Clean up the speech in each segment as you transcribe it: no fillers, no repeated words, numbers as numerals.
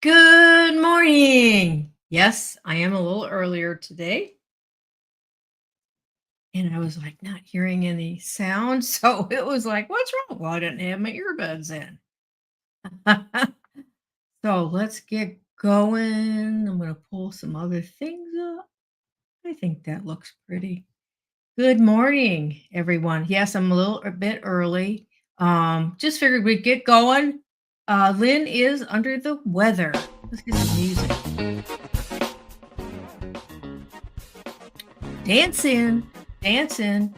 Good morning. Yes, I am a little earlier today, and I was like not hearing any sound. So it was like, what's wrong? Well, I didn't have my earbuds in. So let's get going. I'm going to pull some other things up. I think that looks pretty. Good morning, everyone. Yes, I'm a bit early. Just figured we'd get going. Lynn is under the weather. Let's get some music. Dancing, dancing.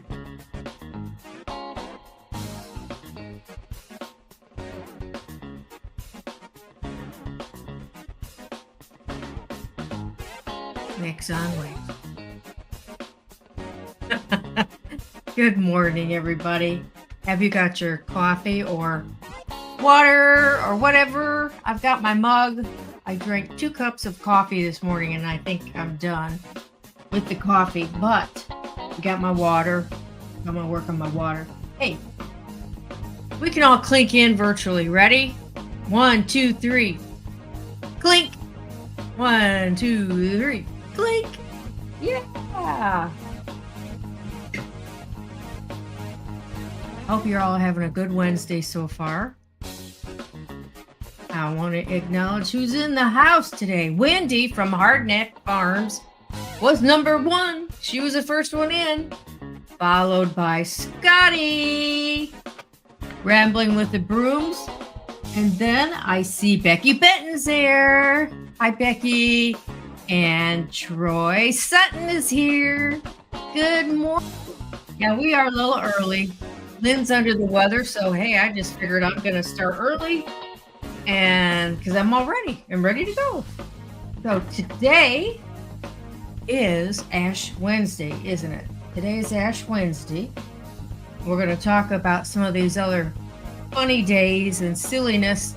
Next on way. Good morning, everybody. Have you got your coffee or water or whatever? I've got my mug. I drank 2 cups of coffee this morning and I think I'm done with the coffee, but I got my water. I'm going to work on my water. Hey, we can all clink in virtually. Ready? 1, 2, 3. Clink. 1, 2, 3. Clink. Yeah. Hope you're all having a good Wednesday so far. I want to acknowledge who's in the house today. Wendy from Hardneck Farms was number 1. She was the first one in, followed by Scotty, Rambling with the Brooms. And then I see Becky Benton's there. Hi, Becky. And Troy Sutton is here. Good morning. Yeah, we are a little early. Lynn's under the weather, so hey, I just figured I'm going to start early, and because I'm ready to go. So today is Ash Wednesday, isn't it? Today is Ash Wednesday. We're going to talk about some of these other funny days and silliness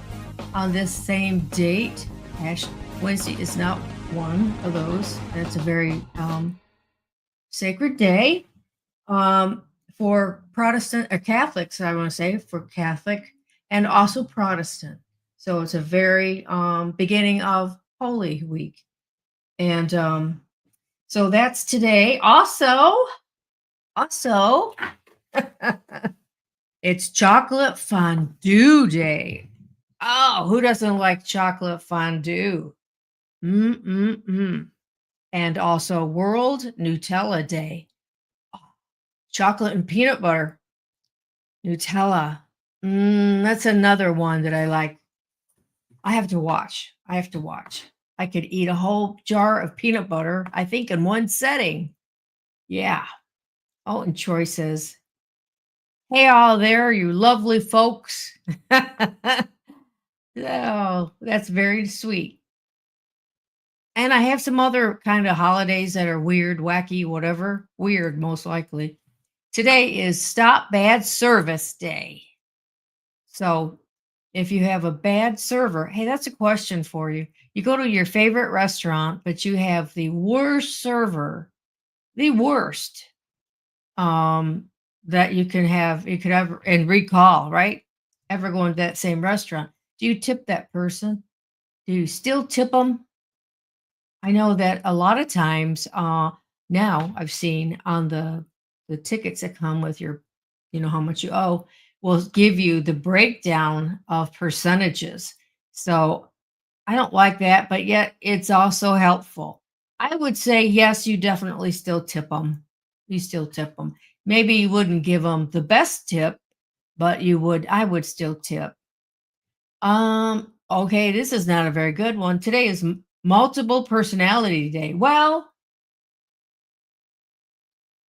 on this same date. Ash Wednesday is not one of those. That's a very sacred day. For Protestant or Catholics, I want to say, for Catholic and also Protestant. So it's a very beginning of Holy Week. And so that's today. Also, it's chocolate fondue day. Oh, who doesn't like chocolate fondue? And also World Nutella Day. Chocolate and peanut butter. Nutella. That's another one that I like. I have to watch. I could eat a whole jar of peanut butter, I think, in one setting. Yeah. Oh, and Troy says, hey, all there, you lovely folks. Oh, that's very sweet. And I have some other kind of holidays that are weird, wacky, whatever. Weird, most likely. Today is Stop Bad Service Day. So if you have a bad server, hey, that's a question for you. You go to your favorite restaurant, but you have the worst server, the worst that you could ever and recall, right? Ever going to that same restaurant. Do you tip that person? Do you still tip them? I know that a lot of times now I've seen on the tickets that come with your, how much you owe, will give you the breakdown of percentages. So I don't like that, but yet it's also helpful. I would say yes, you definitely still tip them. You still tip them. Maybe you wouldn't give them the best tip, but I would still tip. Okay, this is not a very good one. Today is multiple personality day. Well,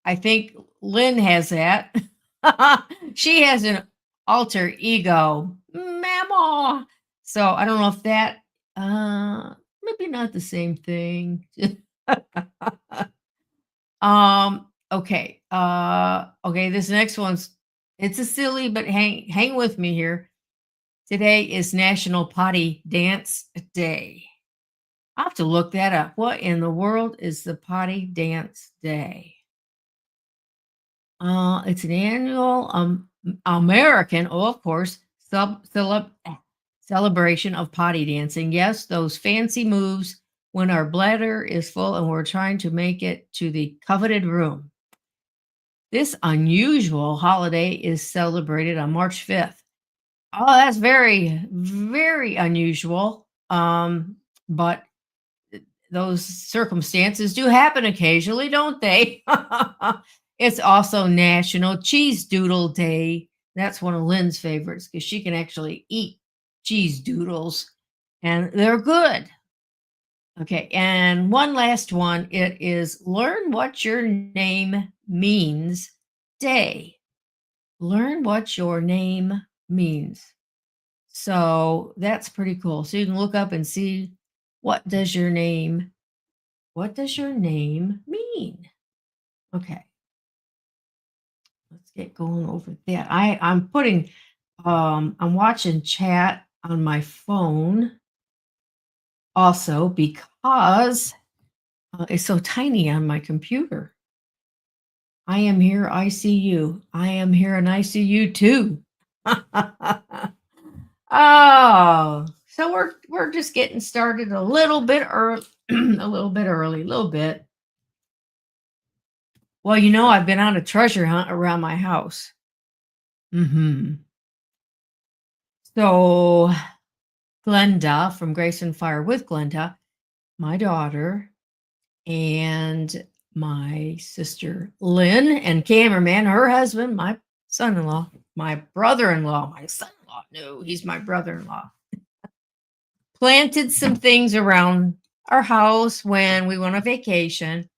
I think Lynn has that. She has an alter ego, Mama. So I don't know if that, maybe not the same thing. Okay. Okay, this next one's, it's a silly, but hang with me here. Today is National Potty Dance Day. I have to look that up. What in the world is the Potty Dance Day? It's an annual American, of course, celebration of potty dancing. Yes, those fancy moves when our bladder is full and we're trying to make it to the coveted room. This unusual holiday is celebrated on March 5th. Oh, that's very, very unusual. But those circumstances do happen occasionally, don't they? It's also National Cheese Doodle Day. That's one of Lynn's favorites because she can actually eat cheese doodles and they're good. Okay, and one last one. It is Learn What Your Name Means Day. Learn what your name means. So that's pretty cool. So you can look up and see what does your name mean? Okay, let's get going over that. I'm watching chat on my phone also because it's so tiny on my computer. I am here, I see you. I am here and I see you too. Oh, so we're just getting started a little bit early, a little bit early, a little bit. Well, I've been on a treasure hunt around my house. So Glenda from Grace and Fire with Glenda, my daughter, and my sister Lynn, and cameraman, her husband, my son-in-law, my brother-in-law, my son-in-law. No, he's my brother-in-law. Planted some things around our house when we went on vacation.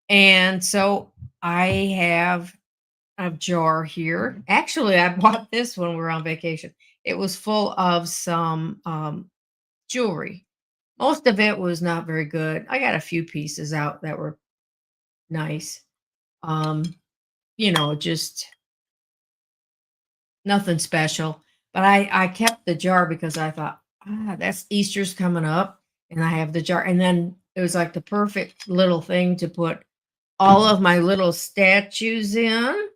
And so I have a jar here. Actually, I bought this when we were on vacation. It was full of some jewelry. Most of it was not very good. I got a few pieces out that were nice. Just nothing special. But I kept the jar because I thought, that's Easter's coming up. And I have the jar. And then it was like the perfect little thing to put all of my little statues in.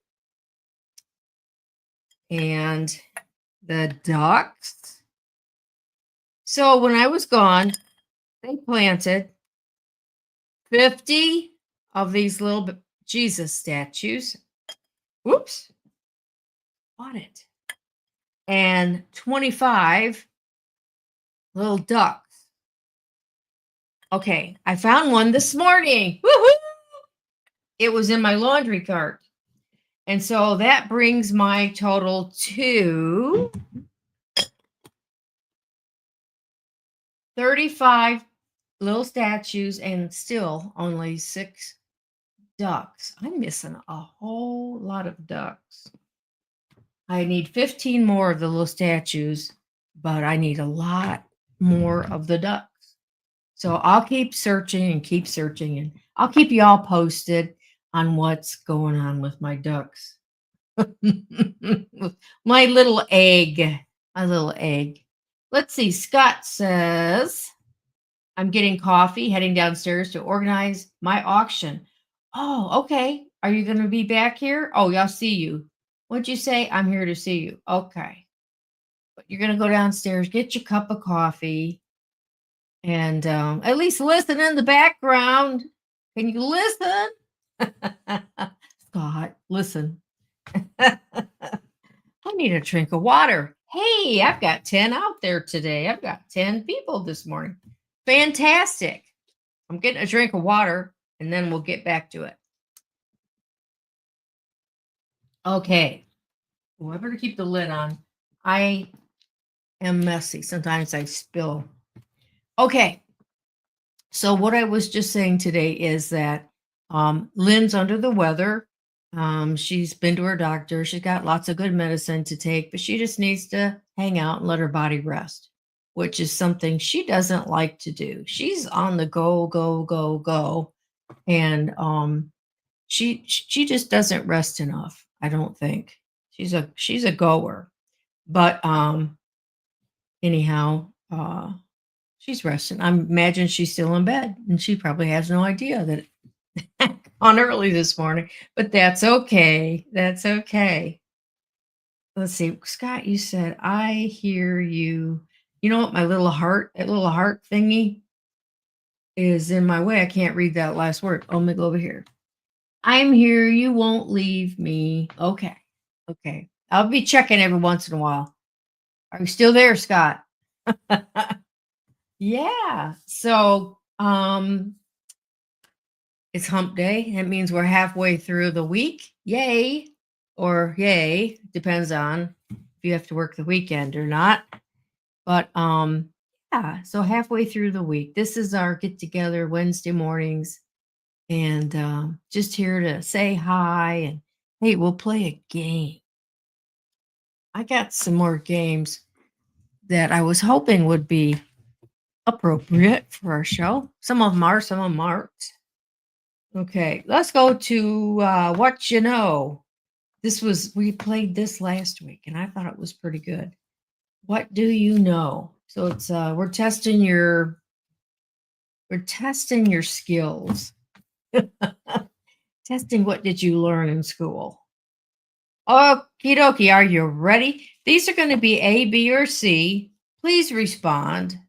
And the ducks. So when I was gone, they planted 50 of these little Jesus statues. Whoops. Bought it. And 25 little ducks. Okay, I found one this morning. Woohoo! It was in my laundry cart. And so that brings my total to 35 little statues and still only 6 ducks. I'm missing a whole lot of ducks. I need 15 more of the little statues, but I need a lot more of the ducks. So I'll keep searching and I'll keep you all posted on what's going on with my ducks. My little egg. Let's see. Scott says, I'm getting coffee, heading downstairs to organize my auction. Oh, okay. Are you going to be back here? Oh, I'll see you. What'd you say? I'm here to see you. Okay. But you're going to go downstairs, get your cup of coffee, and at least listen in the background. Can you listen? Scott, listen. I need a drink of water. Hey, I've got 10 out there today. I've got 10 people this morning. Fantastic. I'm getting a drink of water and then we'll get back to it. Okay. Well, I better keep the lid on. I am messy. Sometimes I spill. Okay. So what I was just saying today is that Lynn's under the weather. She's been to her doctor. She's got lots of good medicine to take, but she just needs to hang out and let her body rest, which is something she doesn't like to do. She's on the go, go, go, go. And she just doesn't rest enough, I don't think. She's a goer. But anyhow, she's resting. I imagine she's still in bed and she probably has no idea that on early this morning, but that's okay. That's okay. Let's see. Scott, you said, I hear you You know what? My little heart, that little heart thingy is in my way. I can't read that last word. Oh, let me go over here. I'm here. You won't leave me. Okay. Okay. I'll be checking every once in a while. Are you still there, Scott? Yeah. So, it's hump day. That means we're halfway through the week. Yay. Or yay. Depends on if you have to work the weekend or not. But yeah, so halfway through the week. This is our get together Wednesday mornings. And just here to say hi and hey, we'll play a game. I got some more games that I was hoping would be appropriate for our show. Some of them are, some of them aren't. Okay, let's go to what you know. We played this last week and I thought it was pretty good. What do you know? So it's we're testing your skills. Testing what did you learn in school? Okie dokie, are you ready? These are going to be A, B, or C. Please respond.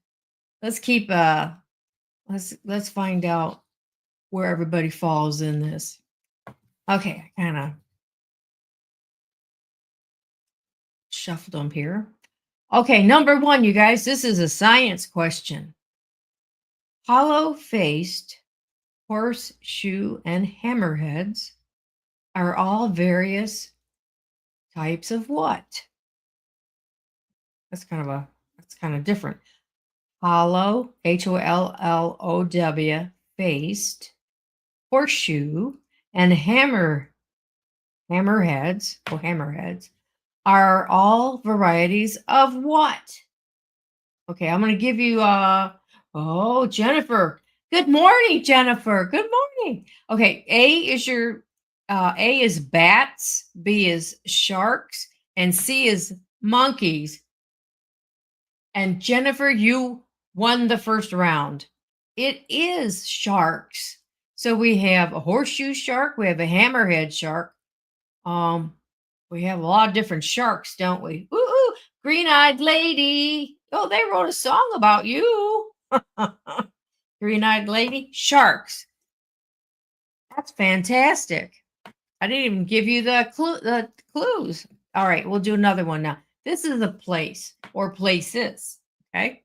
Let's keep let's find out where everybody falls in this. Okay, I kind of shuffled them here. Okay, number one, you guys, this is a science question. Hollow-faced horseshoe and hammerheads are all various types of what? That's kind of different. Hollow, HOLLOW, faced, horseshoe, and hammerheads are all varieties of what? Okay, I'm going to give you Jennifer. Good morning, Jennifer. Good morning. Okay, A is bats, B is sharks, and C is monkeys. And Jennifer, you won the first round. It is sharks. So we have a horseshoe shark, we have a hammerhead shark. We have a lot of different sharks, don't we? Ooh, green-eyed lady. Oh, they wrote a song about you. Green-eyed lady, sharks. That's fantastic. I didn't even give you the clues. All right, we'll do another one now. This is a place or places. Okay.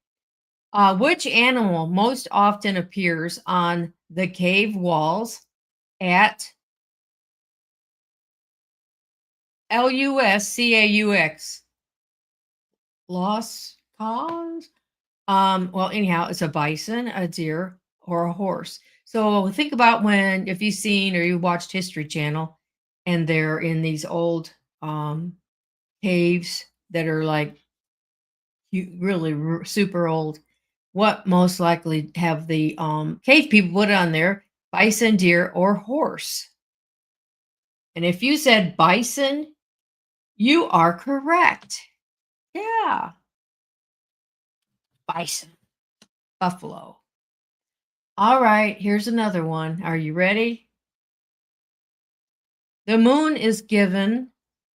Which animal most often appears on the cave walls at Luscaux? Lost cause? Well, anyhow, it's a bison, a deer, or a horse. So think about if you've seen or you watched History Channel and they're in these old caves that are like really super old. What most likely have the cave people put on there? Bison, deer, or horse? And if you said bison, you are correct. Yeah. Bison. Buffalo. All right, here's another one. Are you ready? The moon is given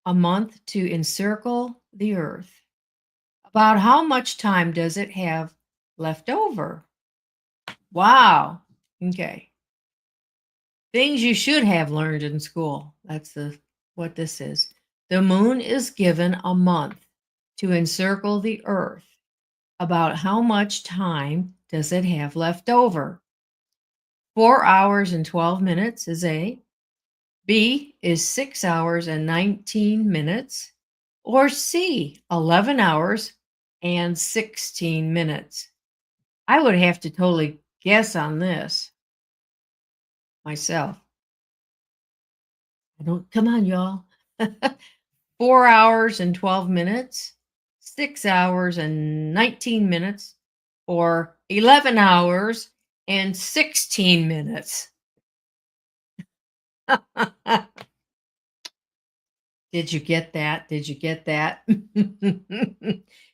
a month to encircle the earth. About how much time does it have left over? Wow. Okay. Things you should have learned in school. That's what this is. The moon is given a month to encircle the earth. About how much time does it have left over? 4 hours and 12 minutes is A. B is 6 hours and 19 minutes. Or C, 11 hours and 16 minutes. I would have to totally guess on this myself. Come on, y'all. 4 hours and 12 minutes, 6 hours and 19 minutes, or 11 hours and 16 minutes. Did you get that? Did you get that?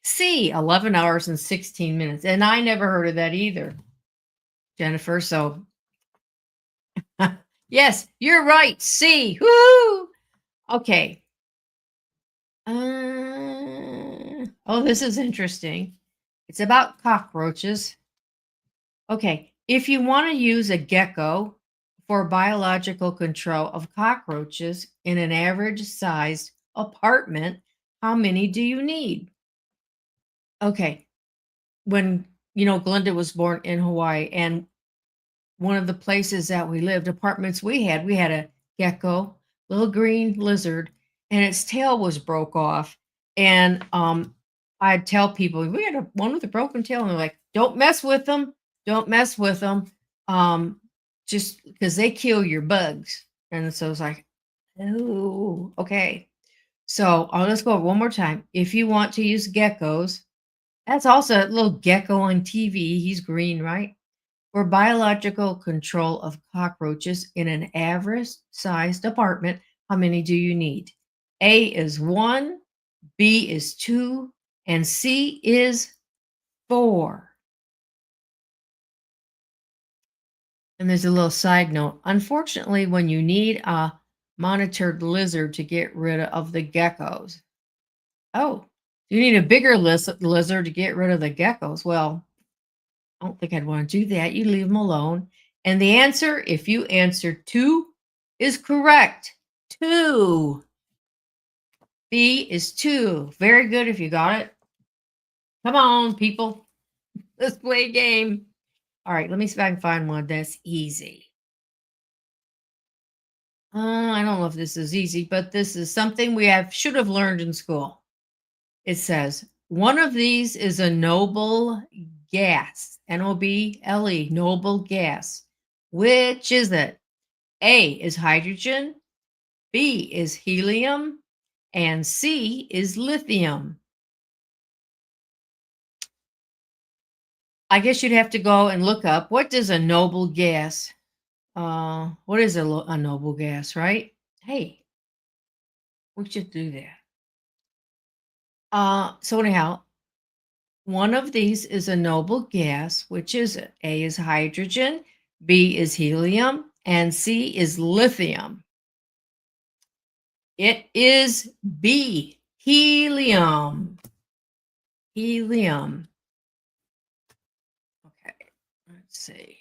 C, 11 hours and 16 minutes. And I never heard of that either, Jennifer. So, yes, you're right. C. Woo! Okay. Oh, this is interesting. It's about cockroaches. Okay, if you want to use a gecko for biological control of cockroaches in an average sized apartment, how many do you need? Okay, when Glenda was born in Hawaii, and one of the places that we lived, apartments we had a gecko, little green lizard, and its tail was broke off. And I'd tell people we had one with a broken tail, and they're like, "Don't mess with them, don't mess with them, um, just because they kill your bugs." And so it's like, oh, okay. So let's go over one more time. If you want to use geckos, that's also a little gecko on TV. He's green, right? For biological control of cockroaches in an average sized apartment, how many do you need? A is one, B is two, and C is four. And there's a little side note. Unfortunately, when you need a monitored lizard to get rid of the geckos, oh, you need a bigger lizard to get rid of the geckos. Well, I don't think I'd want to do that. You leave them alone. And the answer, if you answer two, is correct. Two. B is two. Very good if you got it. Come on, people. Let's play a game. All right, let me see if I can find one that's easy. I don't know if this is easy, but this is something we should have learned in school. It says, one of these is a noble gas, Noble, noble gas. Which is it? A is hydrogen, B is helium, and C is lithium. I guess you'd have to go and look up what does a noble gas. What is a noble gas, right? Hey, we should do that. So anyhow, one of these is a noble gas. Which is it? A is hydrogen, B is helium, and C is lithium. It is B, helium. Helium. Okay, let's see.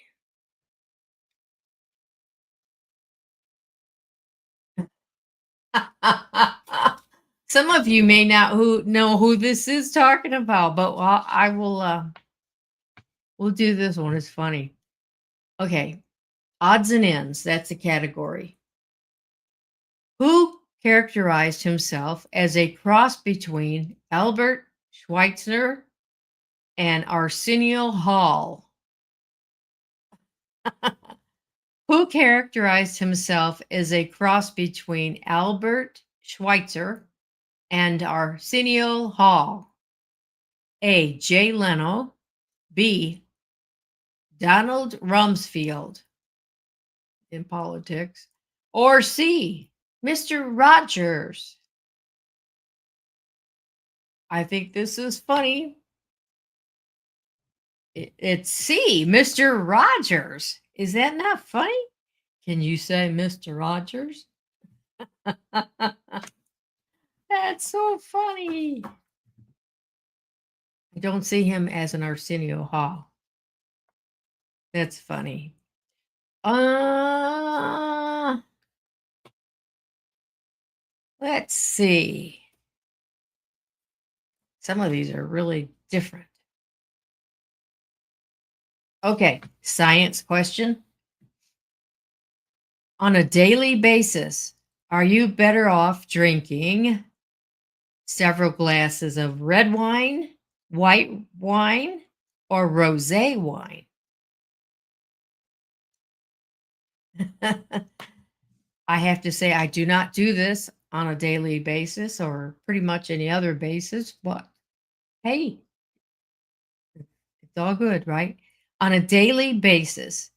Some of you may not know who this is talking about, but I will. We'll do this one. It's funny. Okay, odds and ends. That's a category. Who characterized himself as a cross between Albert Schweitzer and Arsenio Hall? Who characterized himself as a cross between Albert Schweitzer and Arsenio Hall? A. Jay Leno, B. Donald Rumsfeld in politics, or C. Mr. Rogers? I think this is funny. It's C. Mr. Rogers. Is that not funny? Can you say Mr. Rogers? That's so funny. I don't see him as an Arsenio Hall. That's funny. Let's see. Some of these are really different. Okay, science question. On a daily basis, are you better off drinking several glasses of red wine, white wine, or rosé wine? I have to say, I do not do this on a daily basis or pretty much any other basis, but hey, it's all good, right? On a daily basis,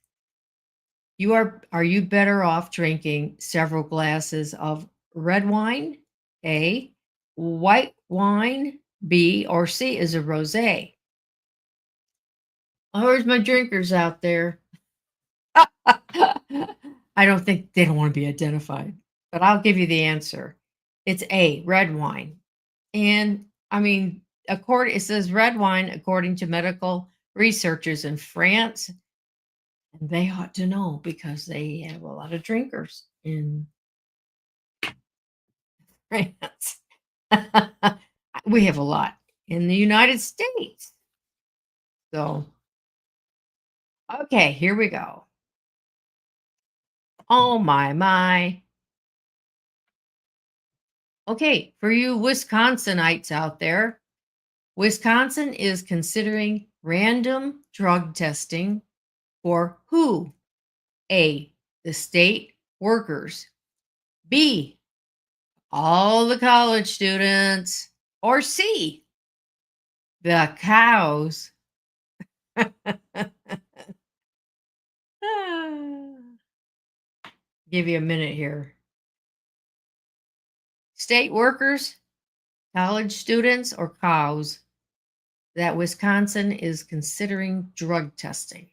are you better off drinking several glasses of red wine, A, white wine, B, or C is a rosé? Oh, where's my drinkers out there? I don't think they don't want to be identified, but I'll give you the answer. It's A, red wine. And I mean, It says red wine, according to medical researchers in France, and they ought to know because they have a lot of drinkers in France. We have a lot in the United States. So, okay, here we go. Oh my, my. Okay, for you Wisconsinites out there, Wisconsin is considering random drug testing for who? A, the state workers. B, all the college students. Or C, the cows. Give you a minute here. State workers, college students, or cows that Wisconsin is considering drug testing.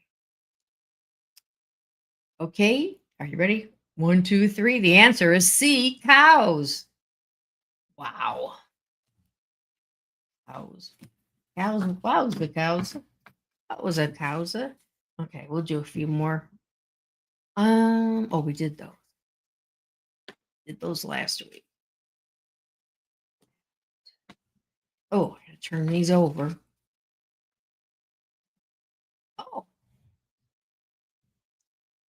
Okay, are you ready? One, two, three. The answer is C, cows. Wow. Cows. Cows. Wows, the cows. That was a cowsa. Okay, we'll do a few more. Oh, we did those. Did those last week. Oh, I gotta turn these over. Oh,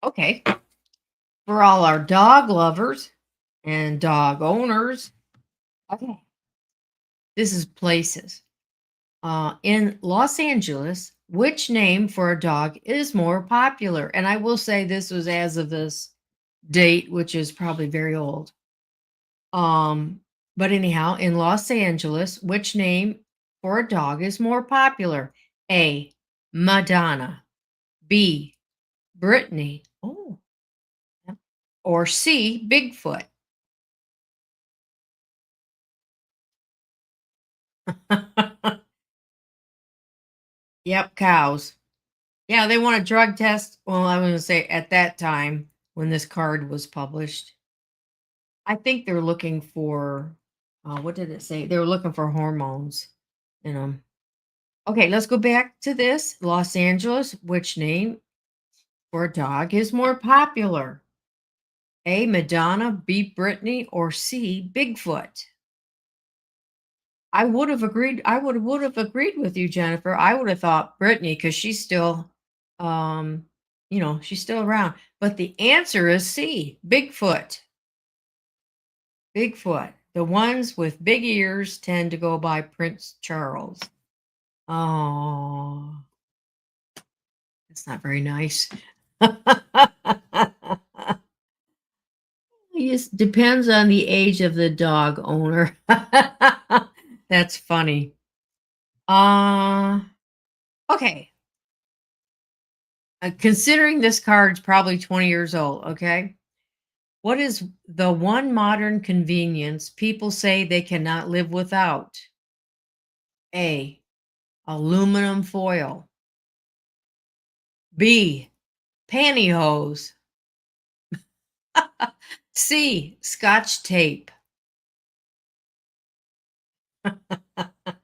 okay. For all our dog lovers and dog owners. Okay. This is places. In Los Angeles, which name for a dog is more popular? And I will say this was as of this date, which is probably very old. Um, but anyhow, in Los Angeles, which name for a dog is more popular? A, Madonna. B, Brittany. Oh, yeah. Or C, Bigfoot. Yep, cows. Yeah, they want a drug test. Well, I'm going to say at that time when this card was published, I think they're looking for, what did it say? They were looking for hormones in them. Okay, let's go back to this. Los Angeles, which name for a dog is more popular? A, Madonna, B, Brittany, or C, Bigfoot? I would have agreed. I would have agreed with you, Jennifer. I would have thought Brittany because she's still, um, she's still around. But the answer is C, Bigfoot. Bigfoot. The ones with big ears tend to go by Prince Charles. Oh, that's not very nice. It depends on the age of the dog owner. That's funny. Uh, okay. Considering this card's probably 20 years old, okay? What is the one modern convenience people say they cannot live without? A, aluminum foil. B, pantyhose. C, scotch tape.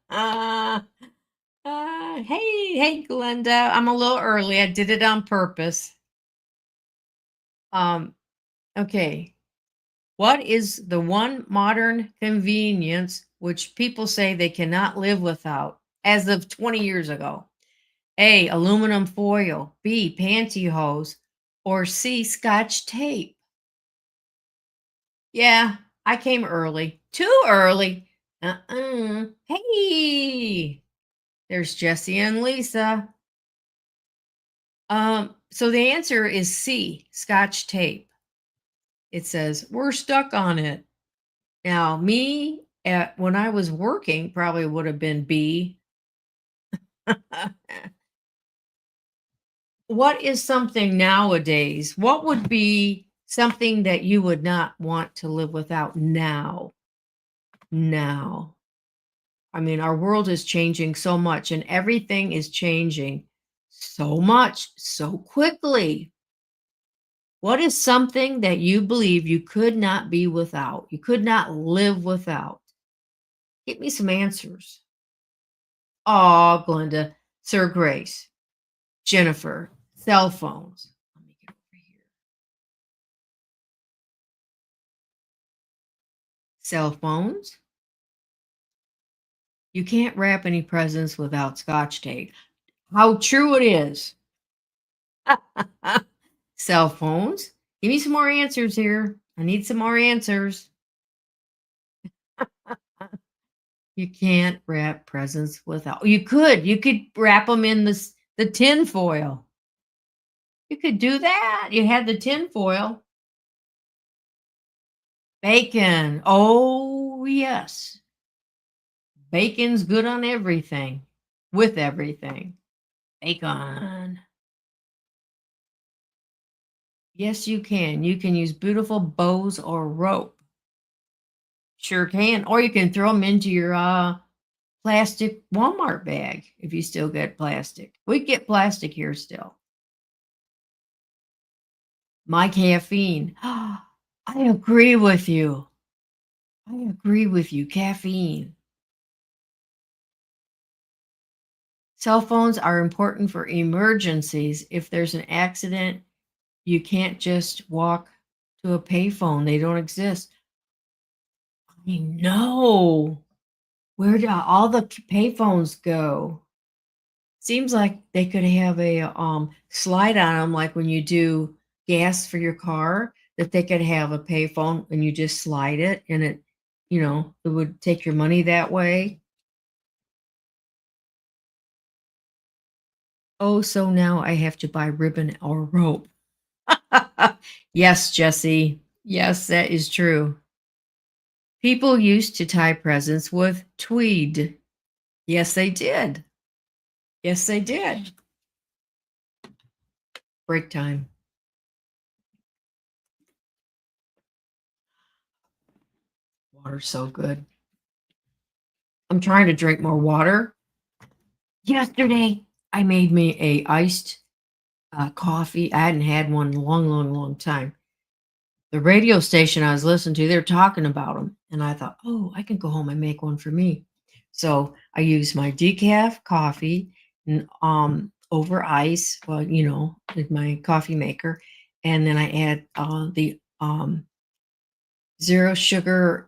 Uh, hey, Glenda. I'm a little early. I did it on purpose. Um, okay. What is the one modern convenience which people say they cannot live without as of 20 years ago? A, aluminum foil. B, pantyhose. Or C, scotch tape. Yeah, I came early. Too early. Hey, there's Jesse and Lisa. So the answer is C, scotch tape. It says we're stuck on it. Now, me when I was working probably would have been B. What is something nowadays? What would be something that you would not want to live without now? Now. I mean, our world is changing so much and everything is changing so much so quickly. What is something that you believe you could not be without? You could not live without? Give me some answers. Oh, Glenda, Sir Grace, Jennifer, cell phones. Let me get over here. Cell phones. You can't wrap any presents without scotch tape. How true it is. Cell phones. Give me some more answers here. I need some more answers. You can't wrap presents without. You could wrap them in the tin foil. You could do that. You had the tin foil. Bacon. Oh, yes. Bacon's good on everything. With everything. Bacon. Yes, you can. You can use beautiful bows or rope. Sure can. Or you can throw them into your plastic Walmart bag if you still get plastic. We get plastic here still. My caffeine. I agree with you. I agree with you. Caffeine. Cell phones are important for emergencies. If there's an accident, you can't just walk to a payphone. They don't exist. I know. Where do all the payphones go? Seems like they could have a slide on them, like when you do gas for your car, that they could have a payphone and you just slide it and it would take your money that way. Oh, so now I have to buy ribbon or rope. Yes, Jesse. Yes, that is true. People used to tie presents with tweed. Yes, they did. Yes, they did. Break time. Water's so good. I'm trying to drink more water. Yesterday, I made me a iced coffee. I hadn't had one in a long, long, long time. The radio station I was listening to, they're talking about them, and I thought, oh, I can go home and make one for me. So I used my decaf coffee and, over ice, well, with my coffee maker, and then I add the zero sugar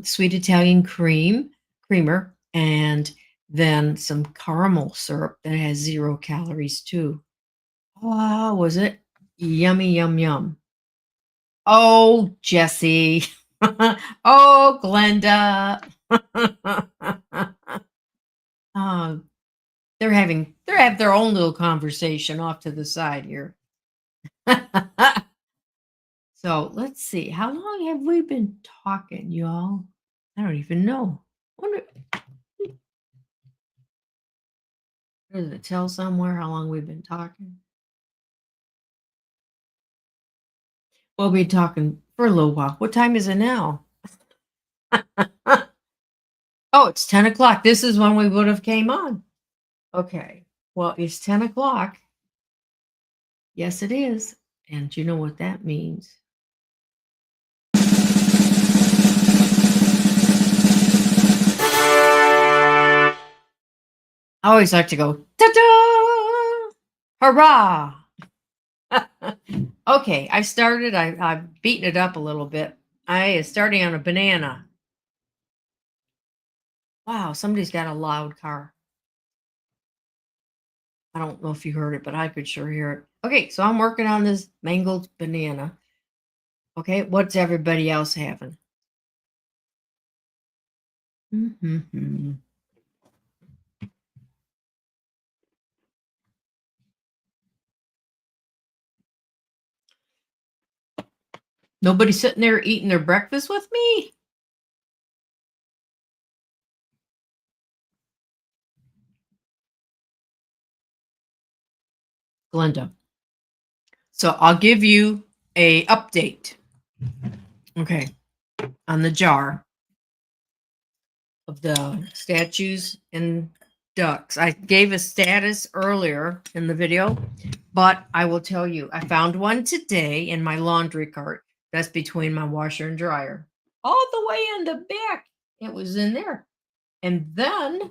sweet Italian creamer, and then some caramel syrup that has 0 calories too. Oh, was it yummy, yum, yum? Oh, Jesse. Oh, Glenda. uh, they have their own little conversation off to the side here. So let's see. How long have we been talking, y'all? I don't even know. Wonder, does it tell somewhere how long we've been talking? We'll be talking for a little while. What time is it now? Oh, it's 10 o'clock. This is when we would have came on. Okay. Well, it's 10 o'clock. Yes, it is. And you know what that means? I always like to go, ta-da! Hurrah! Okay, I've beaten it up a little bit. I is starting on a banana. Wow, somebody's got a loud car. I don't know if you heard it, but I could sure hear it. Okay, so I'm working on this mangled banana. Okay, what's everybody else having? Mm-hmm. Nobody sitting there eating their breakfast with me? Glenda. So I'll give you a update. Okay, on the jar of the statues and ducks. I gave a status earlier in the video, but I will tell you, I found one today in my laundry cart. That's between my washer and dryer. All the way in the back. It was in there. And then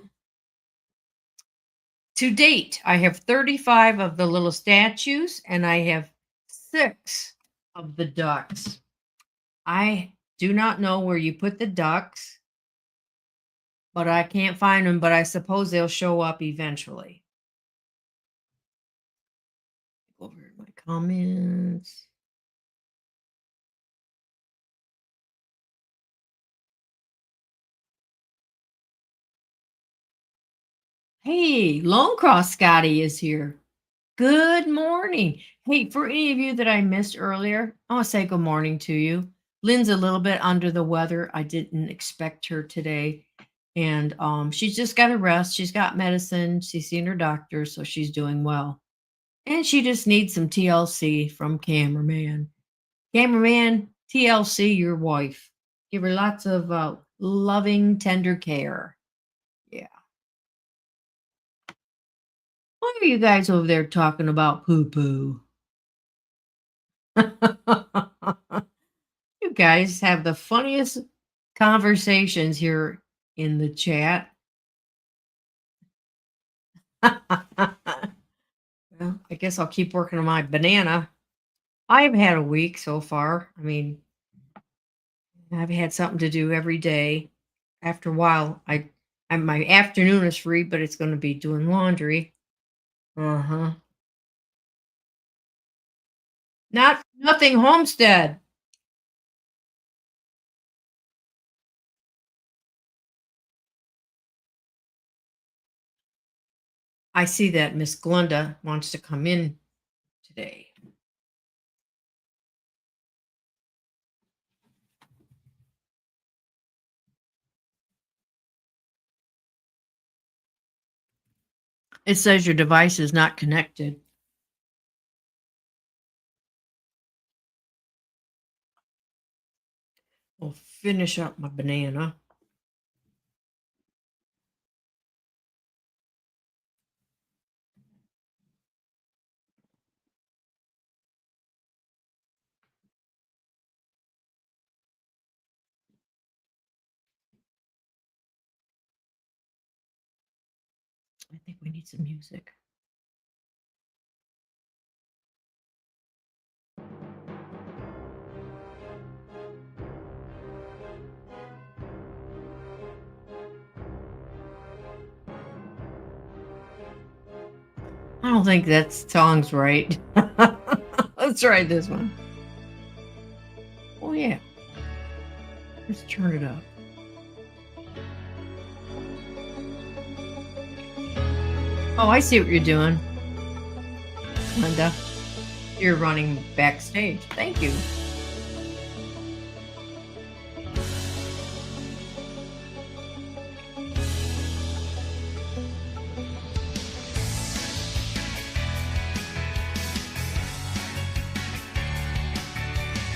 To date, I have 35 of the little statues and I have 6 of the ducks. I do not know where you put the ducks, but I can't find them, but I suppose they'll show up eventually. Over in my comments. Hey, Lone Cross Scotty is here. Good morning. Hey, for any of you that I missed earlier, I want to say good morning to you. Lynn's a little bit under the weather. I didn't expect her today. And she's just got to rest. She's got medicine. She's seen her doctor, so she's doing well. And she just needs some TLC from cameraman. Cameraman, TLC, your wife. Give her lots of loving, tender care. Yeah. Why are you guys over there talking about poo poo? You guys have the funniest conversations here in the chat. Well, I guess I'll keep working on my banana. I've had a week so far. I mean, I've had something to do every day. After a while, my afternoon is free, but it's going to be doing laundry. Uh-huh. Nothing homestead. I see that Miss Glenda wants to come in today. It says your device is not connected. I'll finish up my banana. I think we need some music. I don't think that song's right. Let's try this one. Oh, yeah. Let's turn it up. Oh, I see what you're doing, Linda. You're running backstage. Thank you.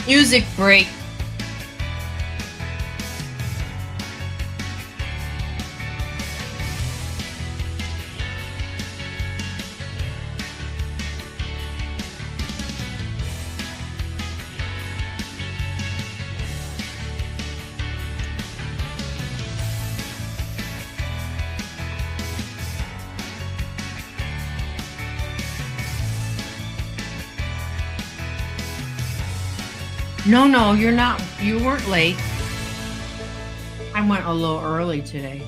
Music break. No, you're not. You weren't late. I went a little early today.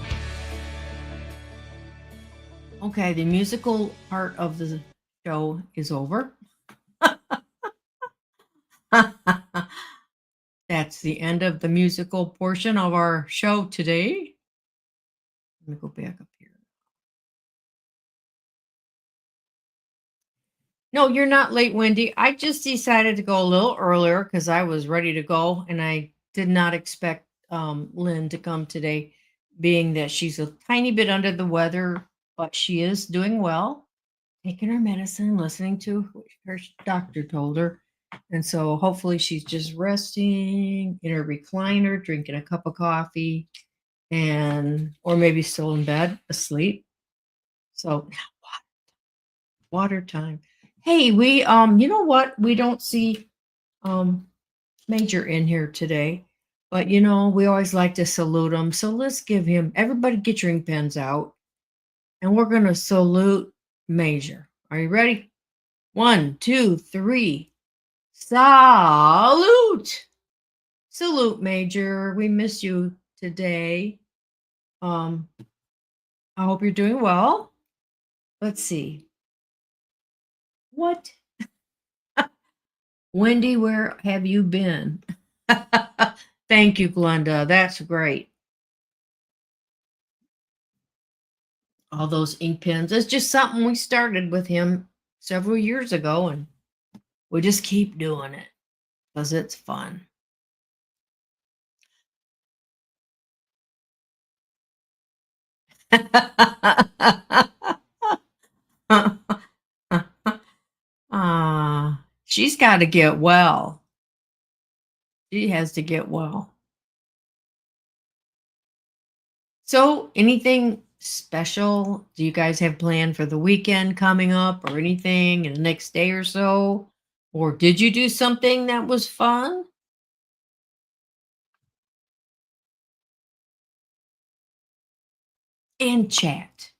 Okay, the musical part of the show is over. That's the end of the musical portion of our show today. Let me go back up here. No, you're not late, Wendy. I just decided to go a little earlier because I was ready to go and I did not expect Lynn to come today, being that she's a tiny bit under the weather, but she is doing well, taking her medicine, listening to what her doctor told her. And so hopefully she's just resting in her recliner, drinking a cup of coffee, and or maybe still in bed, asleep. So water time. Hey, we you know what? We don't see Major in here today, but we always like to salute him. So let's give him, everybody get your ink pens out and we're going to salute Major. Are you ready? 1, 2, 3. Salute! Salute, Major. We miss you today. I hope you're doing well. Let's see. What? Wendy, where have you been? Thank you, Glenda. That's great. All those ink pens. It's just something we started with him several years ago, and we just keep doing it because it's fun. She's got to get well. She has to get well. So, anything special do you guys have planned for the weekend coming up or anything in the next day or so? Or did you do something that was fun? And chat.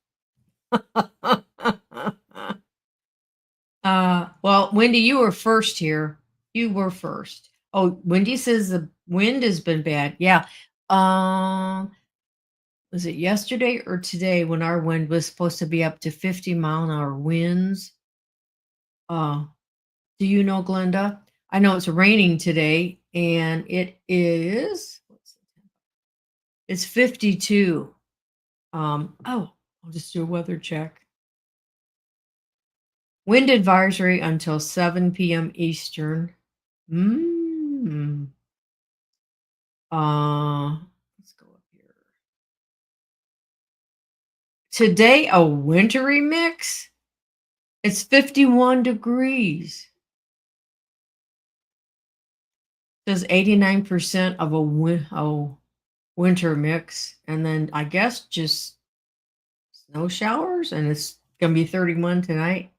Well, Wendy, you were first here. You were first. Oh, Wendy says the wind has been bad. Yeah. Um, was it yesterday or today when our wind was supposed to be up to 50-mile-an-hour winds? Uh, do you know, Glenda? I know it's raining today, and it's 52. I'll just do a weather check. Wind advisory until 7 p.m. Eastern. Mm. Let's go up here. Today, a wintry mix. It's 51 degrees. Says 89% of a winter mix, and then I guess just snow showers, and it's gonna be 31 tonight.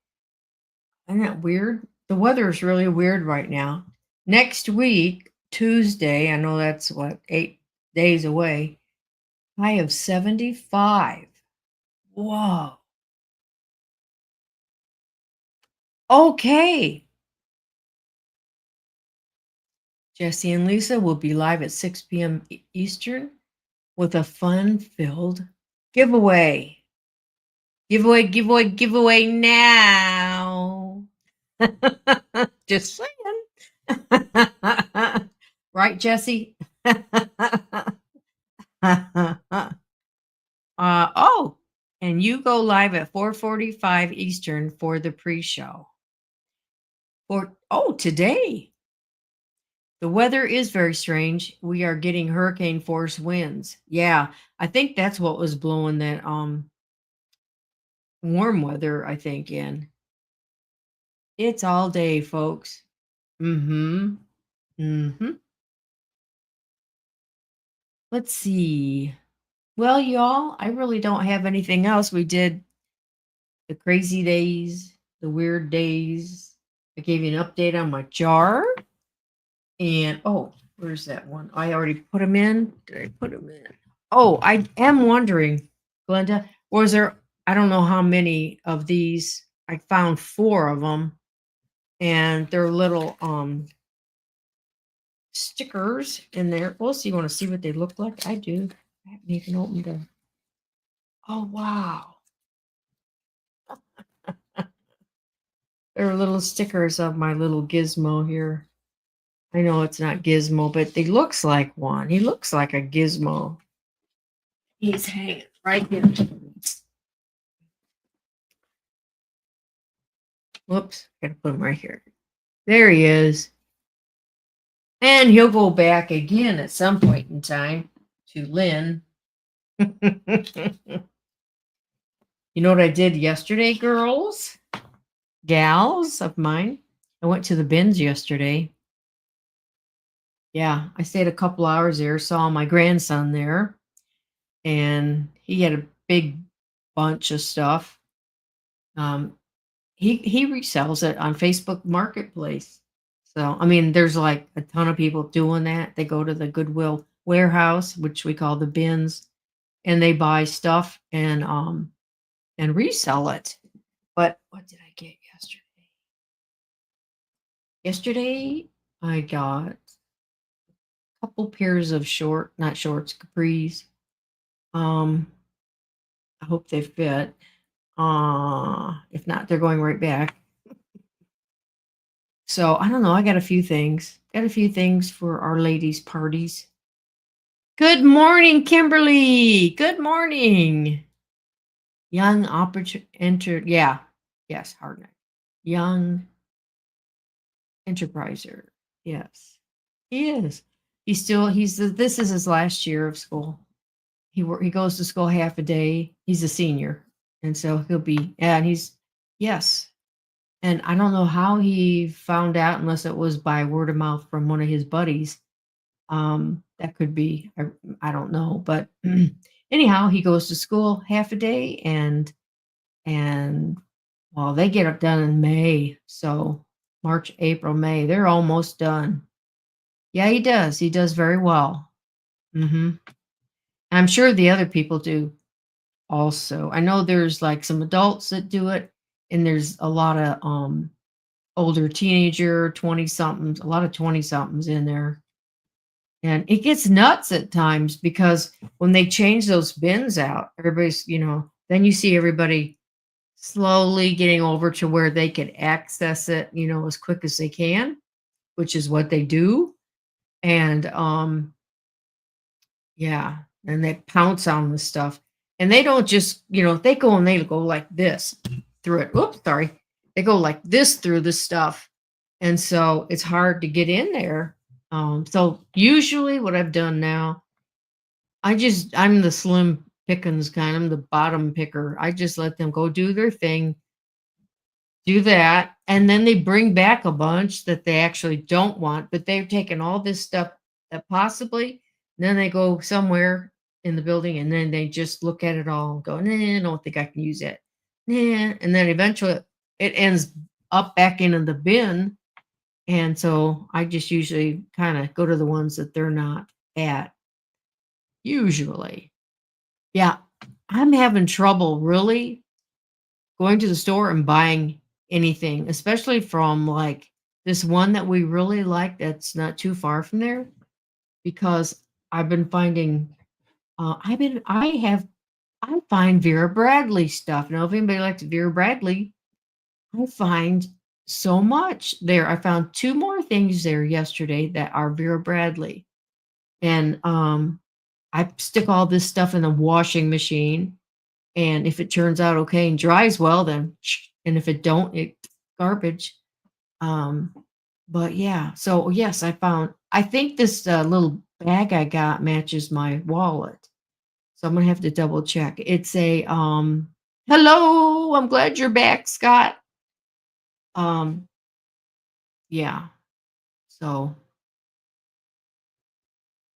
Isn't that weird? The weather is really weird right now. Next week, Tuesday, I know that's what, 8 days away. High of 75. Whoa. Okay. Jesse and Lisa will be live at 6 p.m. Eastern with a fun-filled giveaway. Giveaway now. Just saying. Right, Jesse? Oh, and you go live at 4:45 Eastern for the pre-show. Today. The weather is very strange. We are getting hurricane force winds. Yeah, I think that's what was blowing that warm weather, I think, in. It's all day, folks. Mm-hmm. Mm-hmm. Let's see. Well, y'all, I really don't have anything else. We did the crazy days, the weird days. I gave you an update on my jar. And where's that one? I already put them in. Did I put them in? Oh, I am wondering, Glenda, was there, I don't know how many of these. I found 4 of them, and they're little stickers in there. Well, so you want to see what they look like? I do. I haven't even opened them. Oh, wow. They're little stickers of my little gizmo here. I know it's not Gizmo, but he looks like one. He looks like a gizmo. He's hanging right here. Whoops, gotta put him right here. There he is. And he'll go back again at some point in time to Lynn. You know what I did yesterday, girls? Gals of mine? I went to the bins yesterday. Yeah, I stayed a couple hours there, saw my grandson there, and he had a big bunch of stuff. He resells it on Facebook Marketplace. So, I mean, there's like a ton of people doing that. They go to the Goodwill warehouse, which we call the bins, and they buy stuff. And and resell it. But what did I get yesterday? Yesterday, I got a couple pairs of not shorts, capris. Um, I hope they fit. If not, they're going right back. So I don't know. I got a few things. Got a few things for our ladies' parties. Good morning, Kimberly. Good morning. Young entered. Yeah. Yes, Hardneck. Young enterpriser. Yes. He is. This is his last year of school. He goes to school half a day. He's a senior. And so he'll be, and he's, yes. And I don't know how he found out unless it was by word of mouth from one of his buddies. That could be, I don't know, but anyhow, he goes to school half a day and well, they get it done in May. So March, April, May, they're almost done. Yeah, he does. He does very well. I'm sure the other people do also. I know there's like some adults that do it, and there's a lot of older teenager, 20 somethings, a lot of 20 somethings in there. And it gets nuts at times because when they change those bins out, everybody's, then you see everybody slowly getting over to where they can access it, as quick as they can, which is what they do. And yeah, and they pounce on the stuff. And they don't just, they go like this through it. Oops, sorry. They go like this through the stuff. And so it's hard to get in there. So usually what I've done now, I'm the slim pickings kind. I'm the bottom picker. I just let them go do their thing, do that. And then they bring back a bunch that they actually don't want, but they've taken all this stuff that possibly, then they go somewhere in the building and then they just look at it all and go, nah, I don't think I can use it. Nah. And then eventually it ends up back into the bin. And so I just usually kind of go to the ones that they're not at. Usually. Yeah. I'm having trouble really going to the store and buying anything, especially from like this one that we really like that's not too far from there, because I've been finding I find Vera Bradley stuff. Now, if anybody likes Vera Bradley, I find so much there. I found two more things there yesterday that are Vera Bradley. And I stick all this stuff in the washing machine. And if it turns out okay and dries well, then, and if it don't, it's garbage. But yeah, so yes, I think this little bag I got matches my wallet. So I'm gonna have to double check. It's a hello, I'm glad you're back, Scott. Um, yeah. So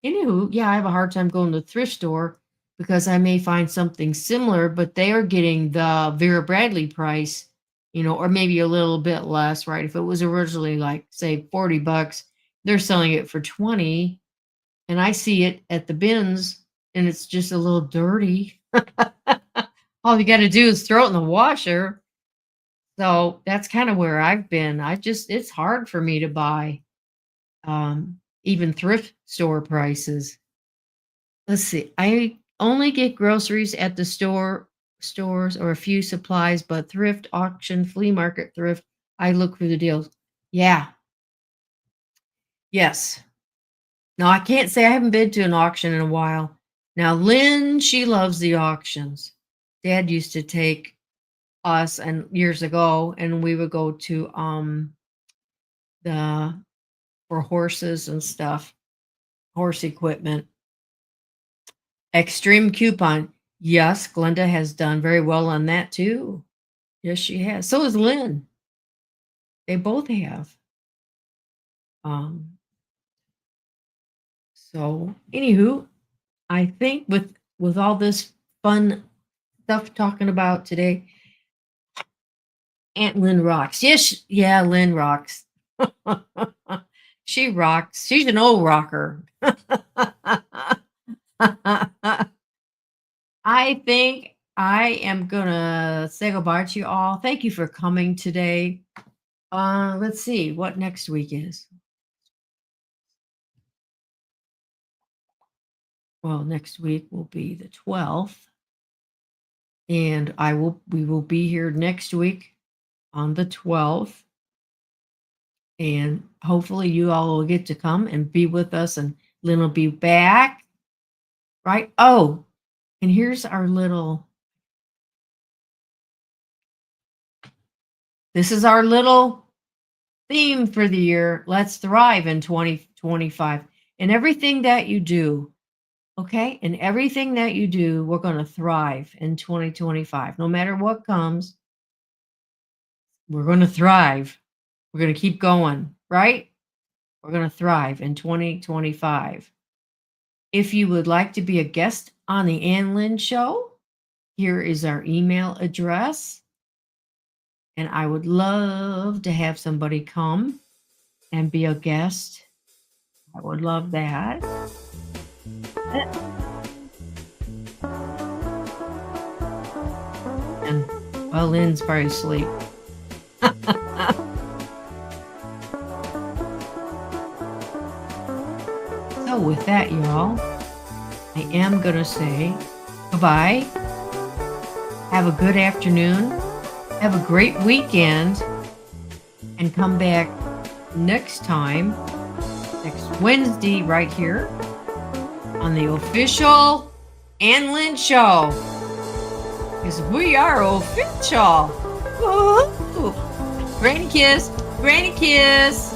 anywho, yeah, I have a hard time going to the thrift store because I may find something similar, but they are getting the Vera Bradley price, or maybe a little bit less, right? If it was originally like say $40, they're selling it for 20, and I see it at the bins and it's just a little dirty. All you got to do is throw it in the washer. So that's kind of where I've been. It's hard for me to buy even thrift store prices. Let's see. I only get groceries at the stores or a few supplies, but thrift, auction, flea market, thrift, I look for the deals. Yeah. Yes. Now I can't say I haven't been to an auction in a while. Now Lynn, she loves the auctions. Dad used to take us and years ago, and we would go to the for horses and stuff, horse equipment. Extreme coupon. Yes, Glenda has done very well on that too. Yes, she has. So has Lynn. They both have. Um, so anywho, I think with all this fun stuff talking about today, Aunt Lynn rocks. Yes, yeah, Lynn rocks. She rocks. She's an old rocker. I think I am gonna say goodbye to you all. Thank you for coming today. Let's see what next week is. Well, next week will be the 12th, and we will be here next week on the 12th, and hopefully you all will get to come and be with us, and Lynn will be back, right? Oh, and here's our little, this is our little theme for the year. Let's thrive in 2025. And everything that you do, okay? And everything that you do, we're going to thrive in 2025. No matter what comes, we're going to thrive. We're going to keep going, right? We're going to thrive in 2025. If you would like to be a guest on the Ann Lynn Show, here is our email address. And I would love to have somebody come and be a guest. I would love that. And well, Lynn's probably asleep. So with that, y'all, I am going to say goodbye. Have a good afternoon. Have a great weekend. And come back next time, next Wednesday, right here on the official Ann Lynn Show. Because we are official. Woo-hoo. Granny kiss. Granny kiss.